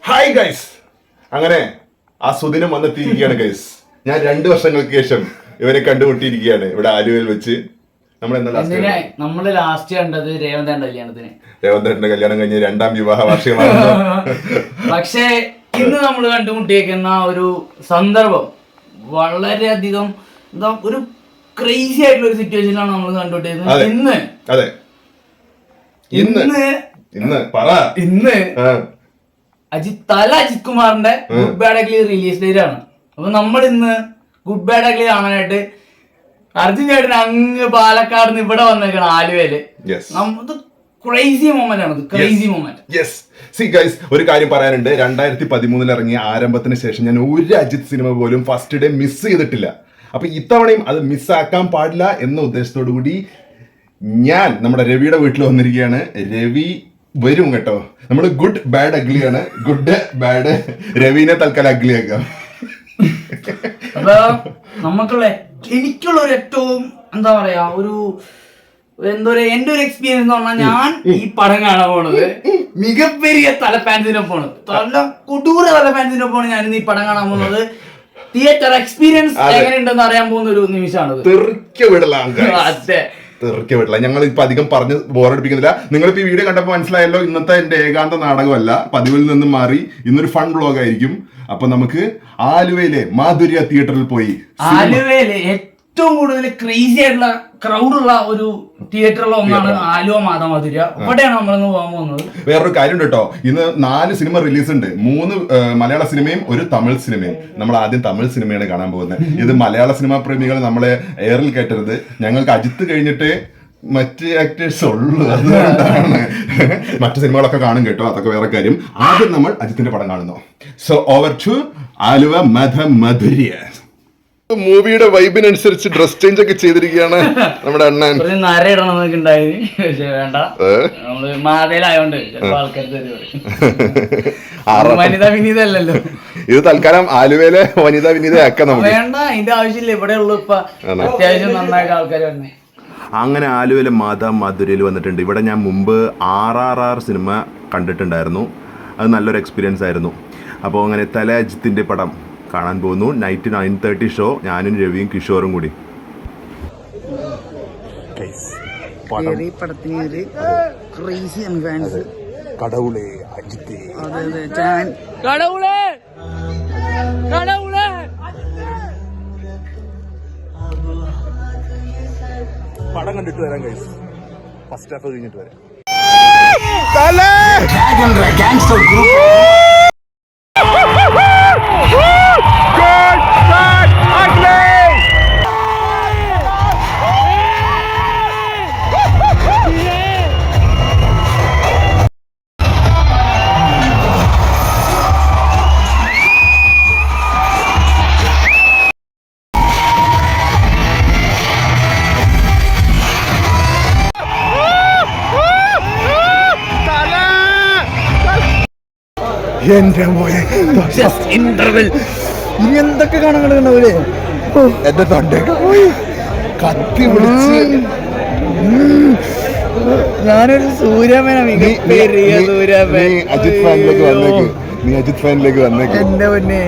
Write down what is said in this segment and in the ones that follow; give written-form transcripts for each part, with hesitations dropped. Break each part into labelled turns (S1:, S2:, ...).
S1: Hi guys, അങ്ങനെ ആ സുദിനം വന്നെത്തിയിരിക്കുകയാണ് guys. ഞാൻ 2 വർഷങ്ങൾക്ക് ശേഷം ഇവരെ കണ്ടുമുട്ടിയിരിക്കുകയാണ് ഇവിടെ ആലുവയിൽ വെച്ച്.
S2: നമ്മള് ലാസ്റ്റ് കണ്ടത് രേവന്തേട്ടന്റെ കല്യാണത്തിന്.
S1: രേവന്തേട്ടന്റെ കല്യാണം കഴിഞ്ഞ് 2ാം വിവാഹ വാർഷികമാണ്.
S2: പക്ഷേ ഇന്ന് നമ്മൾ കണ്ടുമുട്ടിയേക്കുന്ന ഒരു സന്ദർഭം വളരെയധികം എന്താ ഒരു ക്രേസി ആയിട്ടുള്ള ഒരു സിറ്റുവേഷനിലാണ് നമ്മൾ കണ്ടുപിട്ടിയത്. ഇന്ന് അജിത് കുമാറിന്റെ good bad ugly release date ആണ്. അപ്പൊ നമ്മൾ ഇന്ന് ഗുഡ് ബാഡ് അഗ്ലി കാണാനായിട്ട് അർജുൻ ചേട്ടൻ അങ്ങ് പാലക്കാട് നിന്ന് ഇവിടെ വന്നേക്കാണ് ആലുവയില്. ക്രേസി മൊമെന്റ് ആണ്, ക്രേസി മൊമെന്റ്.
S1: സി ഗൈസ്, ഒരു കാര്യം പറയാനുണ്ട്. 2013 ഇറങ്ങിയ ആരംഭത്തിന് ശേഷം ഞാൻ ഒരു അജിത് സിനിമ പോലും ഫസ്റ്റ് ഡേ മിസ് ചെയ്തിട്ടില്ല. അപ്പൊ ഇത്തവണയും അത് മിസ്സാക്കാൻ പാടില്ല എന്ന ഉദ്ദേശത്തോടു കൂടി ഞാൻ നമ്മുടെ രവിയുടെ വീട്ടിൽ വന്നിരിക്കുകയാണ്. രവി വരും കേട്ടോ. നമ്മള് ഗുഡ് ബാഡ് അഗ്ലിയാണ്. ഗുഡ് ബാഡ് രവിനെ തൽക്കാലം അഗ്ലിയാക്കാം.
S2: അപ്പൊ നമുക്കുള്ള എനിക്കുള്ള ഒരു ഏറ്റവും എന്താ പറയാ ഒരു എന്റെ ഒരു എക്സ്പീരിയൻസ് എന്ന് പറഞ്ഞാൽ, ഞാൻ ഈ പടം കാണാൻ പോണത് മികപ്പെരിയ തല ഫാൻസിനൊപ്പമാണ്, കൊടൂര തല ഫാൻസിനൊപ്പമാണ് ഞാൻ ഇന്ന് ഈ പടം കാണാൻ പോകുന്നത്. തിയേറ്റർ എക്സ്പീരിയൻസ് എങ്ങനെയുണ്ടെന്ന് അറിയാൻ പോകുന്ന ഒരു നിമിഷമാണ്.
S1: ഞങ്ങൾ ഇപ്പൊ അധികം പറഞ്ഞ് ബോറടിപ്പിക്കുന്നില്ല. നിങ്ങളിപ്പോ ഈ വീഡിയോ കണ്ടപ്പോൾ മനസ്സിലായല്ലോ, ഇന്നത്തെ എന്റെ ഏകാന്ത നാടകമല്ല, പതിവിൽ നിന്നും മാറി ഇന്നൊരു ഫൺ വ്ലോഗ് ആയിരിക്കും. അപ്പൊ നമുക്ക് ആലുവയിലെ മാധുര്യ തിയേറ്ററിൽ പോയി.
S2: ആലുവയിലെ ഏറ്റവും കൂടുതൽ ക്രേസി ആയിട്ടുള്ള ക്രൗഡുള്ള ഒരു തിയേറ്ററിൽ ഒന്നാണ് ആലുവ മാധുര്യ. അവിടെയാണ് നമ്മളിന്ന് പോകാൻ പോകുന്നത്.
S1: വേറൊരു കാര്യം ഉണ്ട് കേട്ടോ, ഇന്ന് 4 സിനിമ റിലീസ് ഉണ്ട്. 3 മലയാള സിനിമയും ഒരു തമിഴ് സിനിമയും. നമ്മൾ ആദ്യം തമിഴ് സിനിമയാണ് കാണാൻ പോകുന്നത്. ഇത് മലയാള സിനിമാ പ്രേമികൾ നമ്മളെ എയറിൽ കയറ്റരുത്. ഞങ്ങൾക്ക് അജിത്ത് കഴിഞ്ഞിട്ട് മറ്റ് ആക്ടേഴ്സ് ഉള്ളു, അതുകൊണ്ടാണ്. മറ്റു സിനിമകളൊക്കെ കാണും കേട്ടോ, അതൊക്കെ വേറെ കാര്യം. ആദ്യം നമ്മൾ അജിത്തിന്റെ പടം കാണുന്നു. So over to Aluva Madhurya. മൂവിയുടെ വൈബിനനുസരിച്ച് ഡ്രസ് ചേഞ്ച് ഒക്കെ ചെയ്തിരിക്കുകയാണ് നമ്മുടെ അണ്ണൻ.
S2: നര ഇടണമെന്നൊക്കെ ഉണ്ടായി, പക്ഷേ വേണ്ട, നമ്മള് മാതയിലായോണ്ട് വനിതാ വിനീതല്ലോ.
S1: ഇത് തൽക്കാലം ആലുവയിലെ വനിതാ വിനീതയാക്കാം നമുക്ക്.
S2: വേണ്ട, ഇതിന്റെ ആവശ്യമില്ല, ഇവിടെ ഉള്ളു ഇപ്പൊ അത്യാവശ്യം നന്നായിട്ട് ആൾക്കാർ വന്നേ.
S1: അങ്ങനെ ആലുവയിലെ മാധുര്യയിൽ വന്നിട്ടുണ്ട്. ഇവിടെ ഞാൻ മുമ്പ് RRR സിനിമ കണ്ടിട്ടുണ്ടായിരുന്നു. അത് നല്ലൊരു എക്സ്പീരിയൻസ് ആയിരുന്നു. അപ്പോൾ അങ്ങനെ തല അജിത്തിന്റെ പടം കാണാൻ പോകുന്നു. Night 9:30 show. ഞാനും രവിയും കിഷോറും കൂടി. കടവുളെ അജിത്തെ, പടം കണ്ടിട്ട് വരാം ഗൈസ്. ഫസ്റ്റ് ഹാഫ് കഴിഞ്ഞിട്ട് വരാം. എന്റെ മോനെ, ഇനി എന്തൊക്കെ കാണാൻ കിടക്കണ്ടാവൂലേ. എന്റെ തൊണ്ടയൊക്കെ പോയി കത്തി വിളിച്ച്.
S2: ഞാനൊരു
S1: അജിത് ഫാനിലേക്ക് വന്നേക്ക്. നീ അജിത് ഫാനിലേക്ക് വന്നേക്ക്.
S2: എന്റെ പൊന്നെ,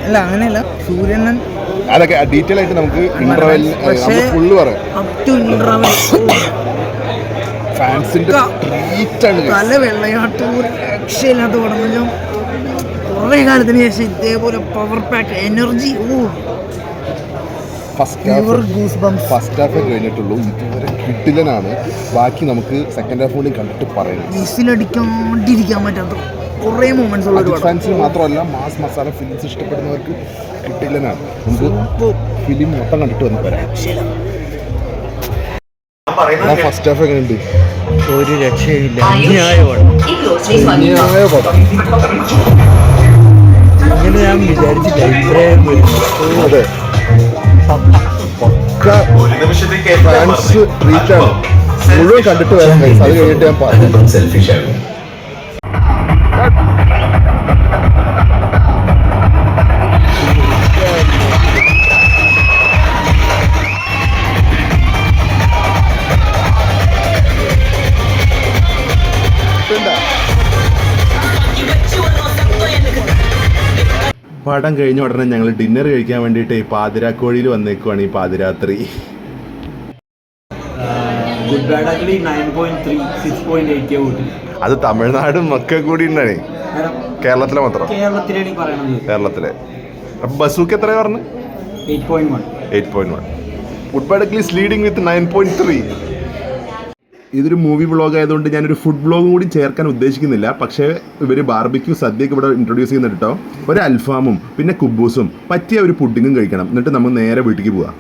S2: അല്ല അങ്ങനെയല്ല, സൂര്യനൻ
S1: അതൊക്കെ ഡീറ്റെയിൽ ആയിട്ട് നമുക്ക് ഇന്റർവെൽ ഫുള്ള് പറയാം. ഫാൻസിന്റെ ട്രീറ്റാണ്.
S2: നല്ല വെള്ളയാട്ട് രക്ഷയില്ലാത്ത പടം. കുറേ കാലത്തിന് ശേഷം ഇതേപോലെ power pack energy.
S1: First half കഴിഞ്ഞിട്ടുള്ളൂ. ഇതുവരെ കിട്ടില്ലനാണ്. ബാക്കി നമുക്ക് സെക്കൻഡ് ഹാഫ് കൂടി കണ്ടിട്ട് പറയാം.
S2: വിസിലടിക്കാണ്ടിരിക്കാൻ പറ്റാത്ത കുറേ മൊമെന്റ്സ് ഉള്ള
S1: ഫാൻസിന് മാത്രമല്ല, മാസ് മസാല ഫിലിംസ് ഇഷ്ടപ്പെടുന്നവർക്ക് കിട്ടില്ലനാണ്. നമുക്ക് ഫിലിം മൊത്തം കണ്ടിട്ട് വന്ന് പറയാം. ഫസ്റ്റ് ഹാഫ് എങ്ങനെയുണ്ട്?
S2: ഒരു രക്ഷയില്ല. ഇങ്ങനെ ഞാൻ വിചാരിച്ചില്ല.
S1: അതെ, ഫാൻസ് ട്രീറ്റാണ്. മുഴുവൻ കണ്ടിട്ട് വരാൻ കഴിയും. അത് കഴിഞ്ഞിട്ട് ഞാൻ പറഞ്ഞു. സെൽഫിഷാണ്. പടം കഴിഞ്ഞ ഉടനെ ഞങ്ങൾ ഡിന്നർ കഴിക്കാൻ വേണ്ടിയിട്ട് ഈ പാതിരാക്കോഴിയിൽ വന്നേക്കുവാണ് ഈ പാതിരാത്രി.
S3: Good bad ugly 9.3 6.8 vote.
S1: അത് തമിഴ്നാടും ഒക്കെ കൂടി ഉണ്ടാണ്, കേരളത്തിലെ മാത്രം.
S3: കേരളത്തിലാണ് പറയണത്.
S1: കേരളത്തിലെ അപ്പൊ ബസൂക്ക് എത്രയാ പറഞ്ഞു?
S3: 8.1.
S1: Good bad ugly is leading with 9.3. ഇതൊരു മൂവി വ്ളോഗ് ആയതുകൊണ്ട് ഞാനൊരു ഫുഡ് വ്ളോഗും കൂടി ചേർക്കാൻ ഉദ്ദേശിക്കുന്നില്ല. പക്ഷേ ഇവർ ബാർബിക്യൂ സദ്യയൊക്കെ ഇവിടെ ഇൻട്രൊഡ്യൂസ് ചെയ്യുന്നുണ്ട് കേട്ടോ. ഒരു അൽഫാമും പിന്നെ കുബൂസും പറ്റിയ ഒരു പുഡിങ്ങും കഴിക്കണം. എന്നിട്ട് നമ്മൾ നേരെ വീട്ടിലേക്ക് പോവാം.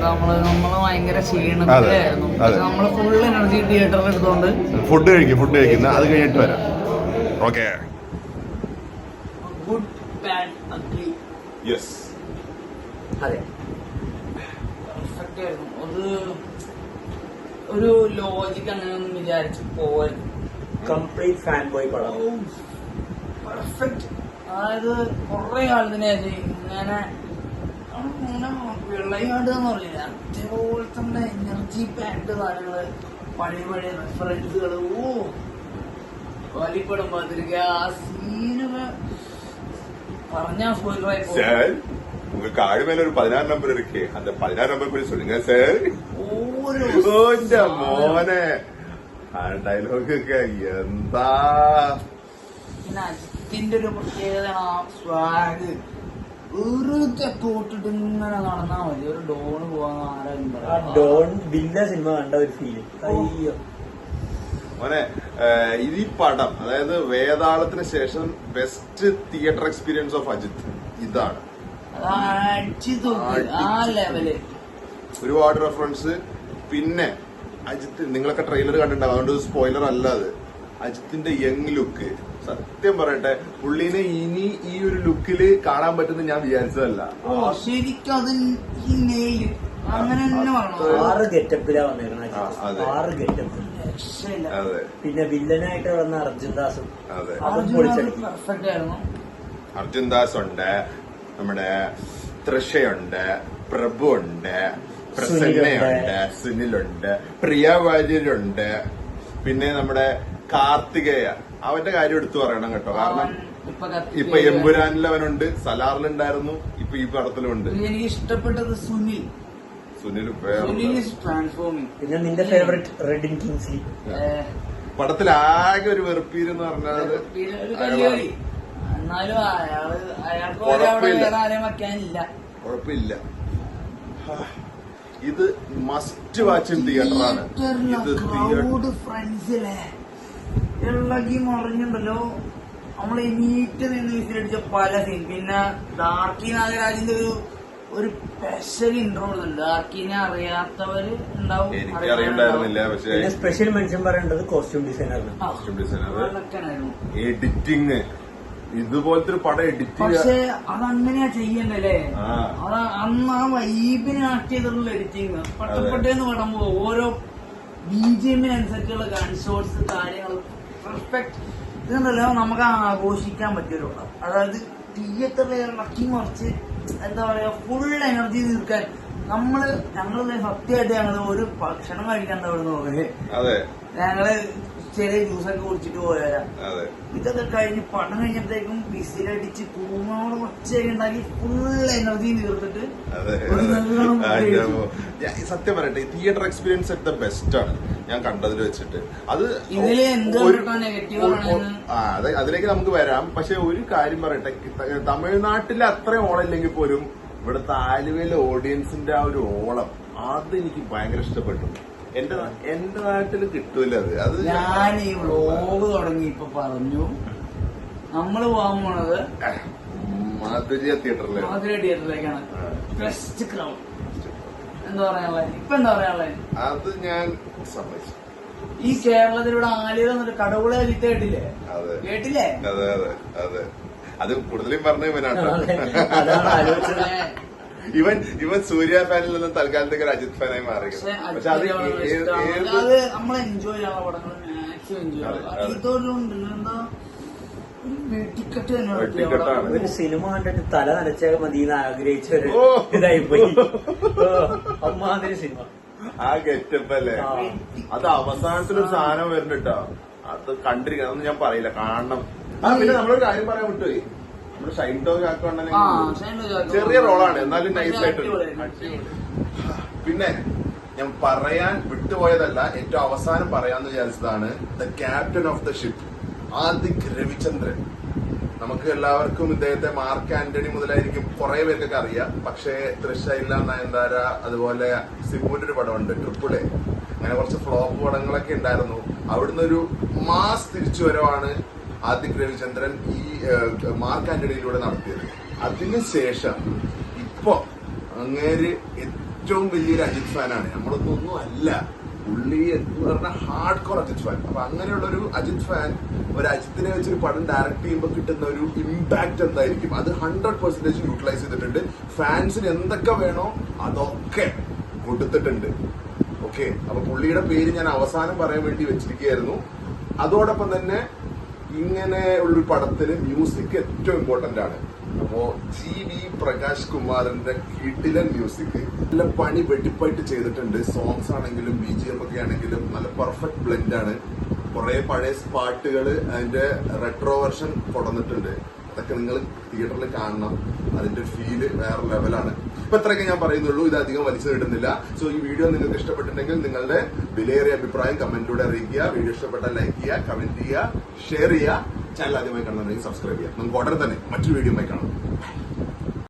S2: നമ്മള് ഭയങ്കര ക്ഷീണത്തിലായിരുന്നു. നമ്മള് ഫുൾ എനർജി തിയേറ്ററിൽ എടുത്തോണ്ട്
S1: ഫുഡ് കഴിക്കുന്ന അത് കഴിഞ്ഞിട്ട് വരാം. Okay.
S2: Good bad ugly.
S1: Yes.
S3: അതെ,
S2: പെർഫെക്റ്റ് ആയിരുന്നു. ഒരു ലോജിക് അങ്ങനെയൊന്നും വിചാരിച്ചു പോവായിരുന്നു.
S3: കംപ്ലീറ്റ് ഫാൻ ബോയ് പടം.
S2: പെർഫെക്റ്റ്. അതായത് കുറെ കാലത്തിന് ശേഷം ഇങ്ങനെ വെള്ളയാട് എന്ന് പറഞ്ഞില്ല, അതേപോലത്തെ എനർജി പാക്ഡ് സാധനങ്ങള്, പഴയ റെഫറൻസുകള്. വലിപ്പടം പതിരിക ആ സീനൊക്കെ പറഞ്ഞാ സ്പോയിലറായി പോകും.
S1: உங்களுக்கு ஆழ்மையில ஒரு 16 நம்பர் இருக்கு, அந்த 16 நம்பர் பத்தி சொல்லுங்க சார். മോനെ ആ ഡയലോഗ് ഒക്കെ എന്താ.
S2: പിന്നെ അജിത്തിന്റെ ഒരു പ്രത്യേകത ആ സ്വാഗ്. വെറുതെ തോട്ടിട്ട് ഇങ്ങനെ നടന്നാ മതി, ഒരു ഡോണ് പോവാന്ന് ആരാലും പറയാം.
S3: ഡോൺ വില്ല സിനിമ കണ്ട ഒരു ഫീല്. അയ്യോ
S1: മോനെ, ഈ പടം അതായത് വേതാളത്തിന് ശേഷം best theatre experience of Ajith ഇതാണ്.
S2: ആ ലെവല്
S1: ഒരുപാട് റെഫറൻസ്. പിന്നെ അജിത്ത്, നിങ്ങളൊക്കെ ട്രെയിലർ കണ്ടിട്ടുണ്ടാവും, അതുകൊണ്ട് സ്പോയിലർ അല്ല അത്. അജിത്തിന്റെ യങ് ലുക്ക്, സത്യം പറയട്ടെ, പുള്ളിനെ ഇനി ഈ ഒരു ലുക്കില് കാണാൻ പറ്റുന്ന ഞാൻ വിചാരിച്ചതല്ല.
S2: ശരിക്കും അത് ഈ നെയില് അങ്ങനെ തന്നെ പറഞ്ഞു.
S3: 6 ഗെറ്റപ്പിലാ വന്നേക്കണ. 6 ഗെറ്റപ്പ്.
S1: അതെ.
S3: പിന്നെ വില്ലനായിട്ട് വന്ന അർജുൻ ദാസും
S2: പെർഫെക്റ്റ് ആയിരുന്നു.
S1: അർജുൻ ദാസ് ഉണ്ട്, നമ്മുടെ തൃഷയുണ്ട്, പ്രഭു ഉണ്ട്, പ്രസന്നയുണ്ട്, സുനിലുണ്ട്, പ്രിയ വാര്യരുണ്ട്, പിന്നെ നമ്മുടെ കാർത്തികേയ. അവന്റെ കാര്യം എടുത്തു പറയണം കേട്ടോ, കാരണം ഇപ്പൊ എമ്പുരാനിൽ അവനുണ്ട്, സലാറിലുണ്ടായിരുന്നു, ഇപ്പൊ ഈ പടത്തിലുണ്ട്.
S2: എനിക്ക് ഇഷ്ടപ്പെട്ടത് സുനിൽ. ട്രാൻസ്ഫോമിങ്.
S3: പിന്നെ നിന്റെ ഫേവറേറ്റ് റെഡിൻ കിങ്സ്ലി.
S1: പടത്തിൽ ആകെ ഒരു വെറുപ്പീരെന്ന് പറഞ്ഞാൽ
S2: എന്നാലും അയാൾക്ക് വേറെ ആരെയും വെക്കാനില്ല.
S1: കുഴപ്പമില്ല. ഇത് മസ്റ്റ് വാച്ചിങ് തിയേറ്ററാണ്. ഇത്
S2: ക്രൗഡ് ഫ്രണ്ട്സിലെ ഇളകി മറിഞ്ഞുണ്ടല്ലോ. നമ്മള് നീറ്റ് നിന്ന് വിസിലടിച്ച പല സീൻ. പിന്നെ ഡാർക്കി നാഗരാജിന്റെ ഒരു സ്പെഷ്യൽ ഇൻട്രോ ഉണ്ട്. ഡാർക്കിനെ അറിയാത്തവര് ഉണ്ടാവും.
S1: എനിക്ക് അറിയണ്ടായിരുന്നില്ല. പക്ഷേ
S3: സ്പെഷ്യൽ മെൻഷൻ പറയേണ്ടത് കോസ്റ്റ്യൂം ഡിസൈനറിന്.
S1: എഡിറ്റിംഗ്, ഇതുപോലത്തെ ഒരു പടം എഡിറ്റ്.
S2: പക്ഷെ അതങ്ങനെയാ ചെയ്യണ്ടല്ലേ. അന്ന് ആ വൈബിനെ ആക്ട് ചെയ്തിട്ടുള്ള എഡിറ്റിംഗ് പട്ടപ്പെട്ടെന്ന് പറയുമ്പോ ഓരോ BGM-അനുസരിച്ചുള്ള ഗൺ ഷോട്ട്സ്, കാര്യങ്ങൾ പെർഫെക്റ്റ്. ഇതുണ്ടല്ലോ നമുക്ക് ആഘോഷിക്കാൻ പറ്റിയൊരു പടം. അതായത് തിയേറ്ററിൽ ഇറക്കി മറിച്ച് എന്താ പറയാ, ഫുൾ എനർജി തീർക്കാൻ. ഞങ്ങള് സത്യമായിട്ട് ഞങ്ങള് ഒരു ഭക്ഷണം കഴിക്കാൻ തുടങ്ങി. ഞങ്ങള് ചെറിയ ജ്യൂസൊക്കെ കുടിച്ചിട്ട് പോയാ. ഇതൊക്കെ കഴിഞ്ഞ് പടം കഴിഞ്ഞപ്പോഴത്തേക്കും വിസിലടിച്ച് പൂമോട് ഒച്ചയൊക്കെ ഉണ്ടാക്കി ഫുൾ എനർജി തീർത്തിട്ട്
S1: സത്യം പറയട്ടെ, theatre experience at the best ആണ് ഞാൻ കണ്ടതിൽ വെച്ചിട്ട്. അത്
S2: ഇതില്
S1: അതിലേക്ക് നമുക്ക് വരാം. പക്ഷെ ഒരു കാര്യം പറയട്ടെ, തമിഴ്നാട്ടിലെ അത്രയും ഓളമില്ലെങ്കിൽ പോലും ഇവിടുത്തെ ആലുവയിലെ ഓഡിയൻസിന്റെ ആ ഒരു ഓളം, അത് എനിക്ക് ഭയങ്കര ഇഷ്ടപ്പെട്ടു. എന്റെ നാട്ടിൽ കിട്ടൂല അത്.
S2: ഞാൻ ഈ വ്ലോഗ് തുടങ്ങി ഇപ്പൊ പറഞ്ഞു, നമ്മള് പോകാൻ പോണത്
S1: മാധുര്യ
S2: തിയേറ്ററിലേക്കാണ്. Best crowd. എന്താ പറയാനുള്ളത്? ഇപ്പൊ എന്താ പറയാനുള്ളത്?
S1: അത് ഞാൻ സമ്മതിച്ചു.
S2: ഈ കേരളത്തിലൂടെ ആലുവ എന്നൊരു കടവുളെ വിത്ത് കേട്ടില്ലേ? കേട്ടില്ലേ?
S1: അതെ അതെ അതെ. അത് കൂടുതലും പറഞ്ഞ ഇവനാട്ടോ. ഇവൻ സൂര്യ ഫാനിൽ നിന്നും തൽക്കാലത്തേക്ക് ഒരു അജിത് ഫാനായി മാറി. പക്ഷെ അത്
S2: നമ്മൾ എൻജോയ് ചെയ്യാനുള്ള പടങ്ങൾ മാക്സിമം എൻജോയ് ഇതോടുണ്ട്. എന്താ വെട്ടിക്കെട്ട് തന്നെ.
S3: ഒരു സിനിമ കണ്ടിട്ട് തല നനച്ചാൽ മതി എന്ന് ആഗ്രഹിച്ച ഒരു ഇതായി പോയി. അമ്മാതിരി സിനിമ.
S1: ആ ഗെറ്റപ്പ് അല്ലേ, അത് അവസാനത്തിലൊരു സാധനം വരുന്നുണ്ടോ, അത് കണ്ടിരിക്കണം. അതൊന്നും ഞാൻ പറയില്ല, കാണണം. പിന്നെ നമ്മളൊരു കാര്യം പറയാൻ വിട്ടുപോയി. നമ്മുടെ ഷൈൻ ടോഗ് ആക്കണമെങ്കിൽ
S2: ആ, ഷൈൻ ടോഗ് ആക്കണം.
S1: ചെറിയ റോളാണ്, എന്നാലും നൈസ് ആയിട്ട്.
S2: അടിപൊളി.
S1: പിന്നെ ഞാൻ പറയാൻ വിട്ടുപോയതല്ല, ഏറ്റവും അവസാനം പറയാന്ന് വിചാരിച്ചതാണ് the captain of the ship Adhik Ravichandran. നമുക്ക് എല്ലാവർക്കും ഇദ്ദേഹത്തെ മാർക്ക് ആന്റണി മുതലായിരിക്കും കുറെ പേർക്കൊക്കെ അറിയാം. പക്ഷേ തൃശൈല, നയൻതാര, അതുപോലെ സിബുവിന്റെ ഒരു പടമുണ്ട് ട്രിപ്പിൾ എ, അങ്ങനെ കുറച്ച് ഫ്ലോപ്പ് പടങ്ങളൊക്കെ ഉണ്ടായിരുന്നു. അവിടുന്ന് ഒരു മാസ് തിരിച്ചുവരവാണ് ആദിക് രവിചന്ദ്രൻ ഈ മാർക്ക് ആന്റണിയിലൂടെ നടത്തിയത്. അതിനുശേഷം ഇപ്പൊ അങ്ങേര് ഏറ്റവും വലിയൊരു അജിത് ഫാനാണ്. നമ്മളൊന്നും അല്ല, പുള്ളി എന്ന് പറഞ്ഞാൽ ഹാർഡ് കോർ അജിത് ഫാൻ. അപ്പൊ അങ്ങനെയുള്ള ഒരു അജിത് ഫാൻ ഒരു അജിത്തിനെ വെച്ചൊരു പടം ഡയറക്ട് ചെയ്യുമ്പോൾ കിട്ടുന്ന ഒരു ഇമ്പാക്ട് എന്തായിരിക്കും, അത് 100% യൂട്ടിലൈസ് ചെയ്തിട്ടുണ്ട്. ഫാൻസിന് എന്തൊക്കെ വേണോ അതൊക്കെ കൊടുത്തിട്ടുണ്ട്. ഓക്കെ, അപ്പൊ പുള്ളിയുടെ പേര് ഞാൻ അവസാനം പറയാൻ വേണ്ടി വെച്ചിരിക്കുകയായിരുന്നു. അതോടൊപ്പം തന്നെ ഇങ്ങനെ ഉള്ളൊരു പടത്തിന് മ്യൂസിക് ഏറ്റവും ഇമ്പോർട്ടന്റ് ആണ്. അപ്പോ GV പ്രകാശ് കുമാറിന്റെ കിടിലൻ മ്യൂസിക് നല്ല പണി വെട്ടിപ്പായിട്ട് ചെയ്തിട്ടുണ്ട്. സോങ്സ് ആണെങ്കിലും BGM ഒക്കെ ആണെങ്കിലും നല്ല പെർഫെക്റ്റ് ബ്ലെൻഡ് ആണ്. കുറെ പഴയ പാട്ടുകൾ അതിന്റെ റെട്രോ വെർഷൻ കൊണ്ടുവന്നിട്ടുണ്ട്. അതൊക്കെ നിങ്ങൾ തിയേറ്ററിൽ കാണണം, അതിന്റെ ഫീല് വേറെ ലെവലാണ്. ഇപ്പൊ ഇത്രയൊക്കെ ഞാൻ പറയുന്നുള്ളൂ, ഇത് അധികം വലിച്ചു കിട്ടുന്നില്ല. സോ ഈ വീഡിയോ നിങ്ങൾക്ക് ഇഷ്ടപ്പെട്ടിട്ടുണ്ടെങ്കിൽ നിങ്ങളുടെ വിലയേറിയ അഭിപ്രായം കമന്റിലൂടെ അറിയിക്കുക. വീഡിയോ ഇഷ്ടപ്പെട്ടാൽ ലൈക്ക് ചെയ്യുക, കമന്റ് ചെയ്യുക, ഷെയർ ചെയ്യുക. ചാനൽ ആദ്യമായി കാണുന്നുണ്ടെങ്കിൽ സബ്സ്ക്രൈബ് ചെയ്യുക. നമുക്ക് ഉടനെ തന്നെ മറ്റൊരു വീഡിയോയുമായി കാണാം.